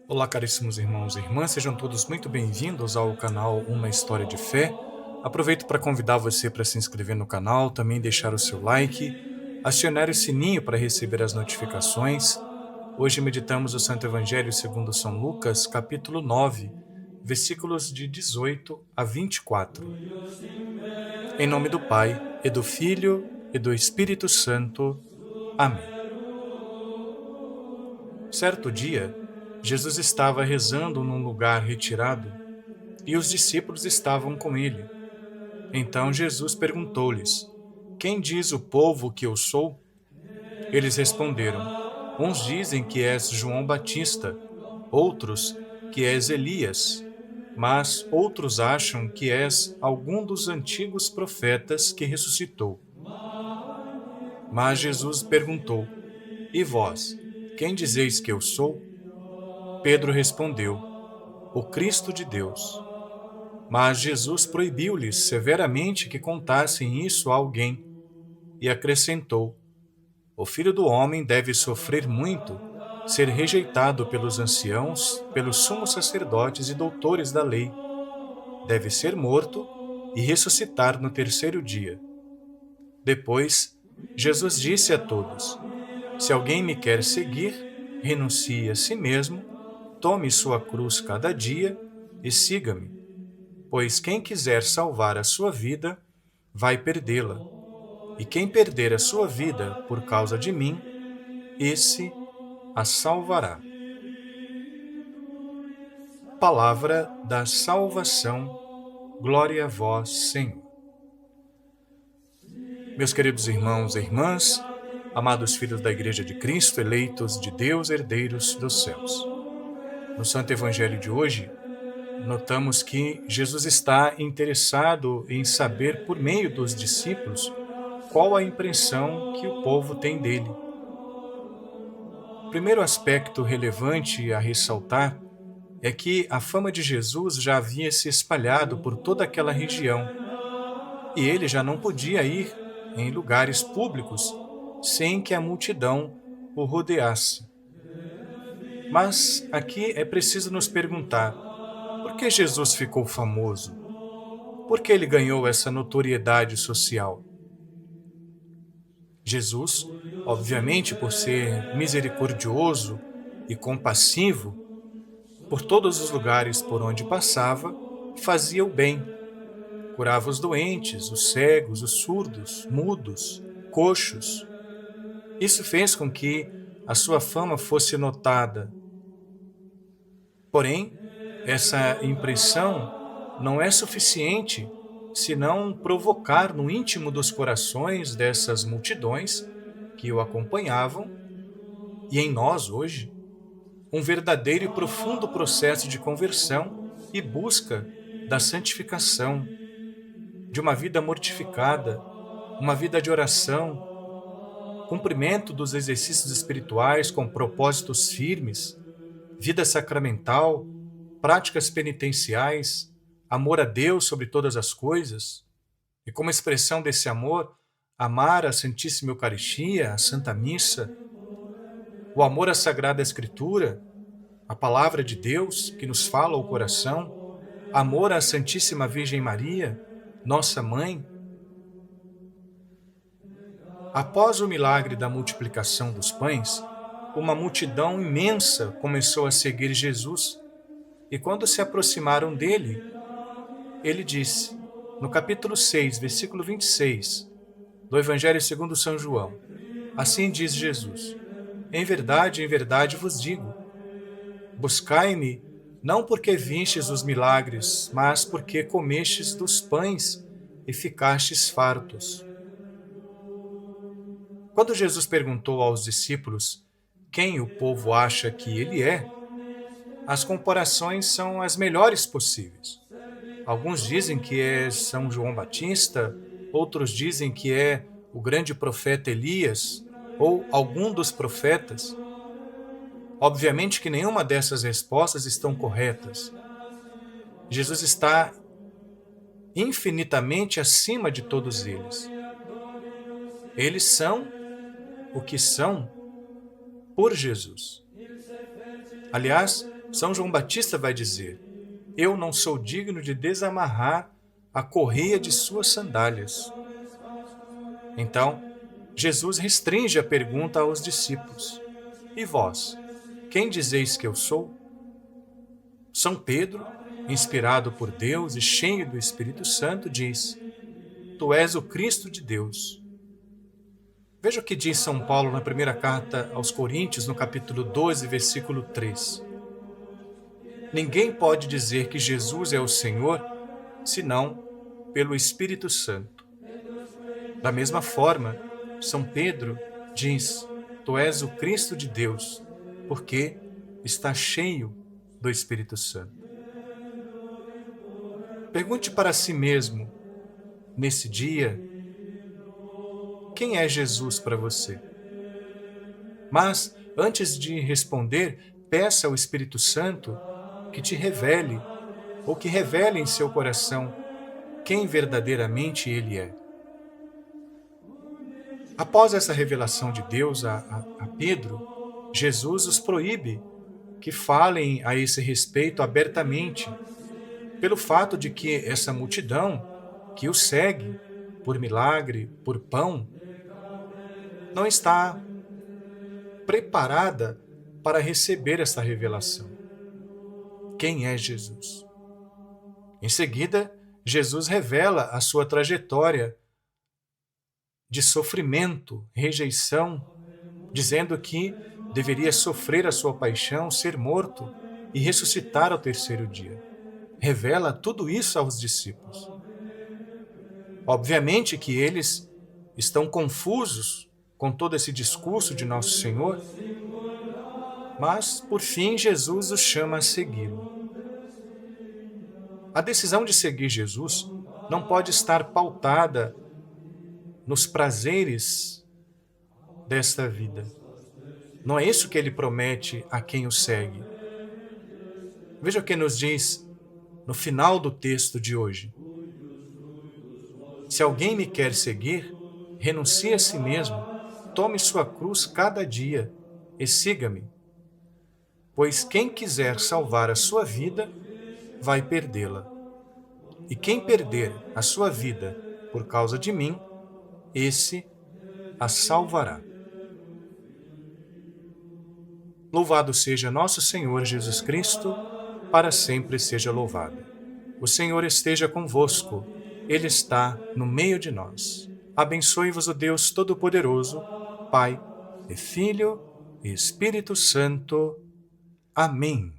Olá, caríssimos irmãos e irmãs, sejam todos muito bem-vindos ao canal Uma História de Fé. Aproveito para convidar você para se inscrever no canal, também deixar o seu like, acionar o sininho para receber as notificações. Hoje meditamos o Santo Evangelho segundo São Lucas, capítulo 9, versículos de 18 a 24. Em nome do Pai, e do Filho, e do Espírito Santo. Amém. Certo dia, Jesus estava rezando num lugar retirado e os discípulos estavam com ele. Então Jesus perguntou-lhes: Quem diz o povo que eu sou? Eles responderam: Uns dizem que és João Batista, outros que és Elias, mas outros acham que és algum dos antigos profetas que ressuscitou. Mas Jesus perguntou: E vós, quem dizeis que eu sou? Pedro respondeu: O Cristo de Deus. Mas Jesus proibiu-lhes severamente que contassem isso a alguém e acrescentou: O Filho do Homem deve sofrer muito, ser rejeitado pelos anciãos, pelos sumos sacerdotes e doutores da lei. Deve ser morto e ressuscitar no terceiro dia. Depois, Jesus disse a todos: Se alguém me quer seguir, renuncie a si mesmo, tome sua cruz cada dia e siga-me. Pois quem quiser salvar a sua vida, vai perdê-la. E quem perder a sua vida por causa de mim, esse a salvará. Palavra da salvação. Glória a vós, Senhor. Meus queridos irmãos e irmãs, amados filhos da Igreja de Cristo, eleitos de Deus, herdeiros dos céus. No Santo Evangelho de hoje, notamos que Jesus está interessado em saber, por meio dos discípulos, qual a impressão que o povo tem dele. O primeiro aspecto relevante a ressaltar é que a fama de Jesus já havia se espalhado por toda aquela região e ele já não podia ir em lugares públicos sem que a multidão o rodeasse. Mas aqui é preciso nos perguntar: por que Jesus ficou famoso? Por que ele ganhou essa notoriedade social? Jesus, obviamente, por ser misericordioso e compassivo, por todos os lugares por onde passava, fazia o bem. Curava os doentes, os cegos, os surdos, mudos, coxos. Isso fez com que a sua fama fosse notada. Porém, essa impressão não é suficiente se não provocar no íntimo dos corações dessas multidões que o acompanhavam e em nós hoje um verdadeiro e profundo processo de conversão e busca da santificação, de uma vida mortificada, uma vida de oração, cumprimento dos exercícios espirituais com propósitos firmes, vida sacramental, práticas penitenciais, amor a Deus sobre todas as coisas, e como expressão desse amor, amar a Santíssima Eucaristia, a Santa Missa, o amor à Sagrada Escritura, a Palavra de Deus que nos fala ao coração, amor à Santíssima Virgem Maria, nossa Mãe. Após o milagre da multiplicação dos pães, uma multidão imensa começou a seguir Jesus, e quando se aproximaram dele, ele disse, no capítulo 6, versículo 26, do Evangelho segundo São João: Assim diz Jesus: em verdade vos digo, buscai-me não porque vistes os milagres, mas porque comestes dos pães e ficastes fartos. Quando Jesus perguntou aos discípulos quem o povo acha que ele é, as comparações são as melhores possíveis. Alguns dizem que é São João Batista, outros dizem que é o grande profeta Elias ou algum dos profetas. Obviamente que nenhuma dessas respostas estão corretas. Jesus está infinitamente acima de todos eles. Eles são o que são por Jesus. Aliás, São João Batista vai dizer: eu não sou digno de desamarrar a correia de suas sandálias. Então, Jesus restringe a pergunta aos discípulos: e vós, quem dizeis que eu sou? São Pedro, inspirado por Deus e cheio do Espírito Santo, diz: tu és o Cristo de Deus. Veja o que diz São Paulo na primeira carta aos Coríntios, no capítulo 12, versículo 3. Ninguém pode dizer que Jesus é o Senhor, senão pelo Espírito Santo. Da mesma forma, São Pedro diz: tu és o Cristo de Deus, porque está cheio do Espírito Santo. Pergunte para si mesmo, nesse dia, quem é Jesus para você? Mas, antes de responder, peça ao Espírito Santo que te revele, ou que revele em seu coração, quem verdadeiramente Ele é. Após essa revelação de Deus a Pedro, Jesus os proíbe que falem a esse respeito abertamente, pelo fato de que essa multidão que o segue, por milagre, por pão, não está preparada para receber essa revelação. Quem é Jesus? Em seguida, Jesus revela a sua trajetória de sofrimento, rejeição, dizendo que deveria sofrer a sua paixão, ser morto e ressuscitar ao terceiro dia. Revela tudo isso aos discípulos. Obviamente que eles estão confusos com todo esse discurso de Nosso Senhor, mas, por fim, Jesus os chama a segui-lo. A decisão de seguir Jesus não pode estar pautada nos prazeres desta vida. Não é isso que ele promete a quem o segue. Veja o que nos diz no final do texto de hoje. Se alguém me quer seguir, renuncie a si mesmo, tome sua cruz cada dia e siga-me. Pois quem quiser salvar a sua vida, vai perdê-la. E quem perder a sua vida por causa de mim, esse a salvará. Louvado seja nosso Senhor Jesus Cristo, para sempre seja louvado. O Senhor esteja convosco, Ele está no meio de nós. Abençoe-vos o Deus Todo-Poderoso, Pai e Filho e Espírito Santo. Amém.